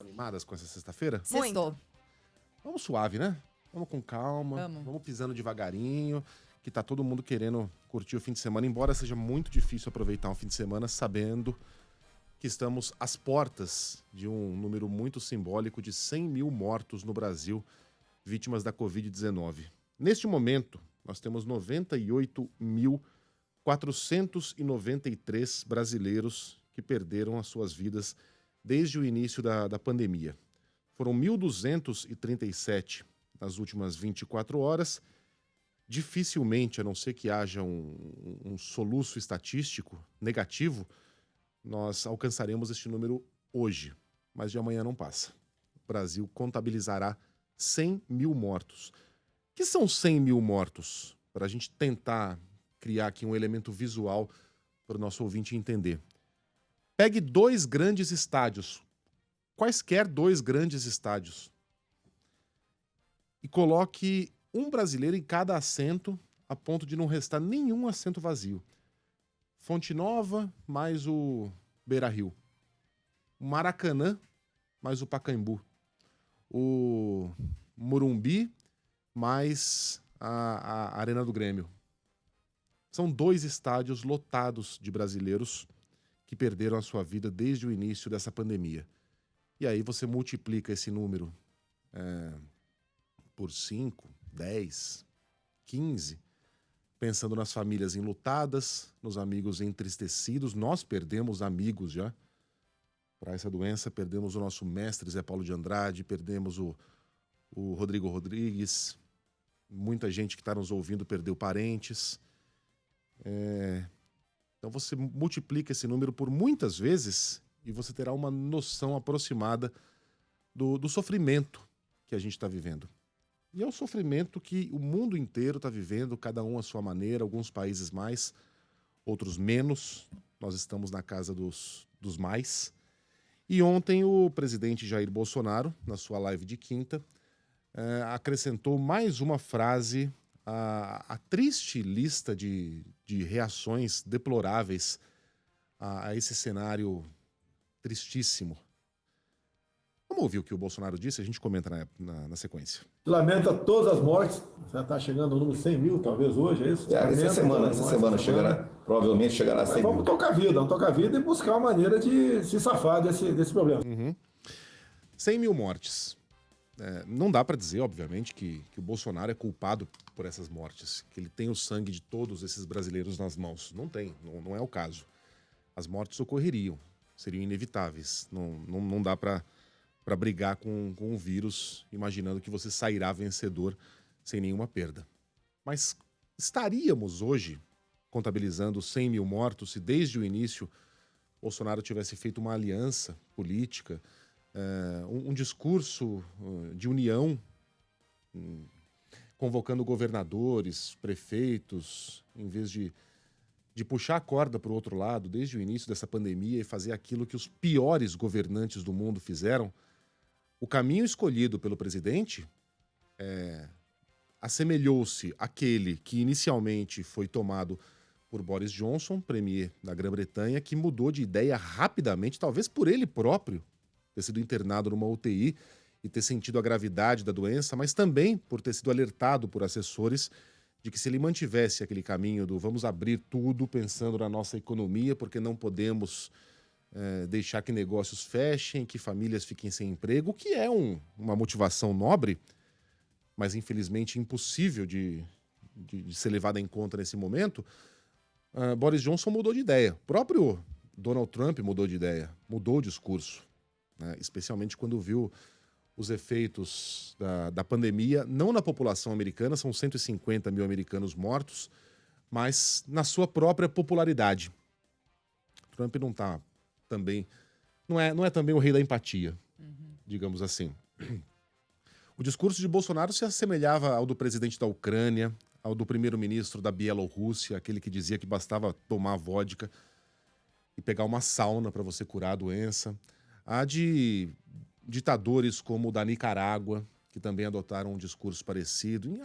Animadas com essa sexta-feira? Muito. Vamos suave, né? Vamos com calma, Vamos pisando devagarinho, que tá todo mundo querendo curtir o fim de semana, embora seja muito difícil aproveitar um fim de semana sabendo que estamos às portas de um número muito simbólico de 100 mil mortos no Brasil, vítimas da Covid-19. Neste momento, nós temos 98.493 brasileiros que perderam as suas vidas desde o início da pandemia. Foram 1.237 nas últimas 24 horas. Dificilmente, a não ser que haja um soluço estatístico negativo, nós alcançaremos este número hoje, mas de amanhã não passa. O Brasil contabilizará 100 mil mortos. O que são 100 mil mortos? Para a gente tentar criar aqui um elemento visual para o nosso ouvinte entender. Pegue dois grandes estádios, quaisquer dois grandes estádios, e coloque um brasileiro em cada assento, a ponto de não restar nenhum assento vazio. Fonte Nova mais o Beira-Rio. O Maracanã mais o Pacaembu. O Morumbi mais a Arena do Grêmio. São dois estádios lotados de brasileiros que perderam a sua vida desde o início dessa pandemia. E aí você multiplica esse número por 5, 10, 15, pensando nas famílias enlutadas, nos amigos entristecidos. Nós perdemos amigos já para essa doença, perdemos o nosso mestre Zé Paulo de Andrade, perdemos o Rodrigo Rodrigues, muita gente que está nos ouvindo perdeu parentes. Então você multiplica esse número por muitas vezes e você terá uma noção aproximada do sofrimento que a gente está vivendo. E é um sofrimento que o mundo inteiro está vivendo, cada um à sua maneira, alguns países mais, outros menos. Nós estamos na casa dos mais. E ontem o presidente Jair Bolsonaro, na sua live de quinta, acrescentou mais uma frase à triste lista de reações deploráveis a esse cenário tristíssimo. Vamos ouvir o que o Bolsonaro disse, a gente comenta na sequência. Lamenta todas as mortes, já está chegando no número 100 mil, talvez hoje, é isso? Essa semana chegará, provavelmente chegará a 100 mil. Vamos tocar a vida e buscar uma maneira de se safar desse problema. 100 mil mortes. Não dá para dizer, obviamente, que o Bolsonaro é culpado por essas mortes, que ele tem o sangue de todos esses brasileiros nas mãos. Não tem, não é o caso. As mortes ocorreriam, seriam inevitáveis. Não dá para brigar com o vírus, imaginando que você sairá vencedor sem nenhuma perda. Mas estaríamos hoje contabilizando 100 mil mortos se desde o início Bolsonaro tivesse feito uma aliança política, um discurso de união, convocando governadores, prefeitos, em vez de puxar a corda para o outro lado desde o início dessa pandemia e fazer aquilo que os piores governantes do mundo fizeram. O caminho escolhido pelo presidente assemelhou-se àquele que inicialmente foi tomado por Boris Johnson, premier da Grã-Bretanha, que mudou de ideia rapidamente, talvez por ele próprio ter sido internado numa UTI e ter sentido a gravidade da doença, mas também por ter sido alertado por assessores de que se ele mantivesse aquele caminho do vamos abrir tudo pensando na nossa economia, porque não podemos deixar que negócios fechem, que famílias fiquem sem emprego, que é uma motivação nobre, mas infelizmente impossível de ser levada em conta nesse momento. Boris Johnson mudou de ideia. O próprio Donald Trump mudou de ideia, mudou o discurso, né? Especialmente quando viu os efeitos da pandemia, não na população americana, são 150 mil americanos mortos, mas na sua própria popularidade. Trump não está também, não é também o rei da empatia, digamos assim. O discurso de Bolsonaro se assemelhava ao do presidente da Ucrânia, ao do primeiro-ministro da Bielorrússia, aquele que dizia que bastava tomar vodka e pegar uma sauna para você curar a doença. Há de ditadores como o da Nicarágua, que também adotaram um discurso parecido.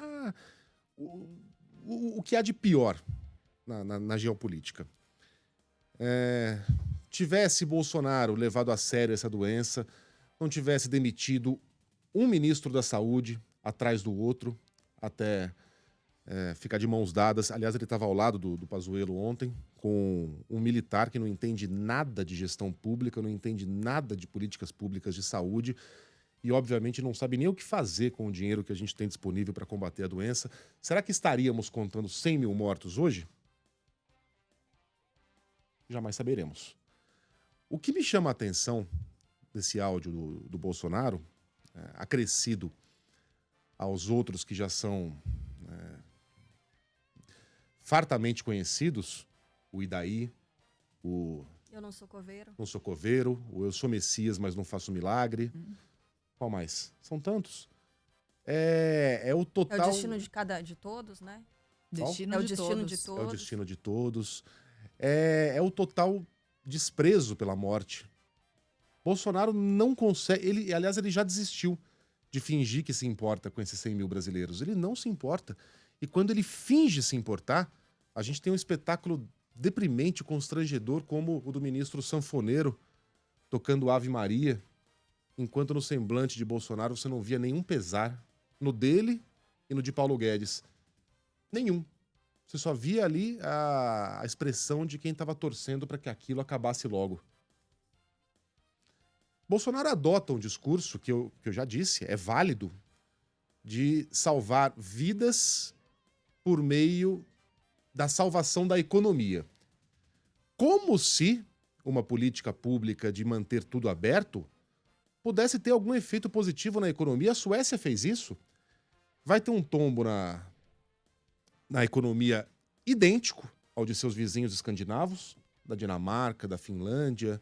O que há de pior na geopolítica? Tivesse Bolsonaro levado a sério essa doença, não tivesse demitido um ministro da Saúde atrás do outro, até ficar de mãos dadas. Aliás, ele estava ao lado do Pazuello ontem, com um militar que não entende nada de gestão pública, não entende nada de políticas públicas de saúde e, obviamente, não sabe nem o que fazer com o dinheiro que a gente tem disponível para combater a doença. Será que estaríamos contando 100 mil mortos hoje? Jamais saberemos. O que me chama a atenção desse áudio do Bolsonaro, acrescido aos outros que já são fartamente conhecidos, o Idaí, o Eu não sou coveiro. Não Sou Coveiro, o Eu Sou Messias, mas não faço milagre. Qual mais? São tantos. É o É total... o destino de todos, né? Destino É o de destino todos. de É o todos. destino de todos. É o total desprezo pela morte. Bolsonaro não consegue... Aliás, ele já desistiu de fingir que se importa com esses 100 mil brasileiros. Ele não se importa. E quando ele finge se importar, a gente tem um espetáculo deprimente, constrangedor, como o do ministro sanfoneiro tocando Ave Maria, enquanto no semblante de Bolsonaro você não via nenhum pesar, no dele e no de Paulo Guedes. Nenhum. Você só via ali a expressão de quem estava torcendo para que aquilo acabasse logo. Bolsonaro adota um discurso que eu já disse, é válido, de salvar vidas por meio da salvação da economia. Como se uma política pública de manter tudo aberto pudesse ter algum efeito positivo na economia. A Suécia fez isso. Vai ter um tombo na economia idêntico ao de seus vizinhos escandinavos, da Dinamarca, da Finlândia,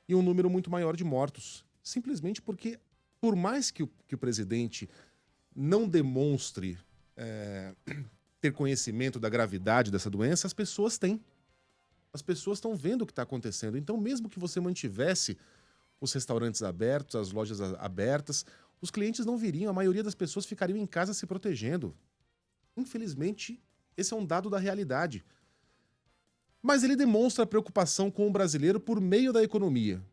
e um número muito maior de mortos. Simplesmente porque, por mais que o presidente não demonstre ter conhecimento da gravidade dessa doença, as pessoas têm. As pessoas estão vendo o que está acontecendo. Então, mesmo que você mantivesse os restaurantes abertos, as lojas abertas, os clientes não viriam, a maioria das pessoas ficariam em casa se protegendo. Infelizmente, esse é um dado da realidade. Mas ele demonstra preocupação com o brasileiro por meio da economia.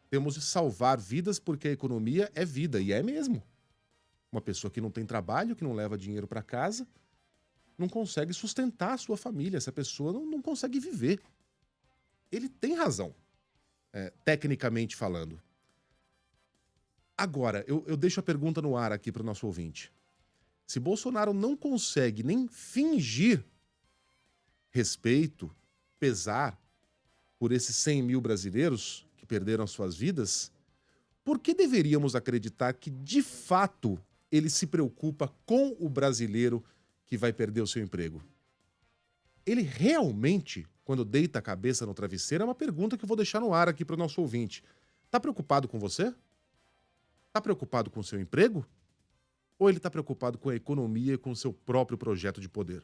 Temos de salvar vidas porque a economia é vida, e é mesmo. Uma pessoa que não tem trabalho, que não leva dinheiro para casa, não consegue sustentar a sua família. Essa pessoa não consegue viver. Ele tem razão, tecnicamente falando. Agora, eu deixo a pergunta no ar aqui para o nosso ouvinte. Se Bolsonaro não consegue nem fingir respeito, pesar por esses 100 mil brasileiros que perderam as suas vidas, por que deveríamos acreditar que, de fato, ele se preocupa com o brasileiro que vai perder o seu emprego? Ele realmente, quando deita a cabeça no travesseiro, é uma pergunta que eu vou deixar no ar aqui para o nosso ouvinte. Tá preocupado com você? Tá preocupado com o seu emprego? Ou ele tá preocupado com a economia e com o seu próprio projeto de poder?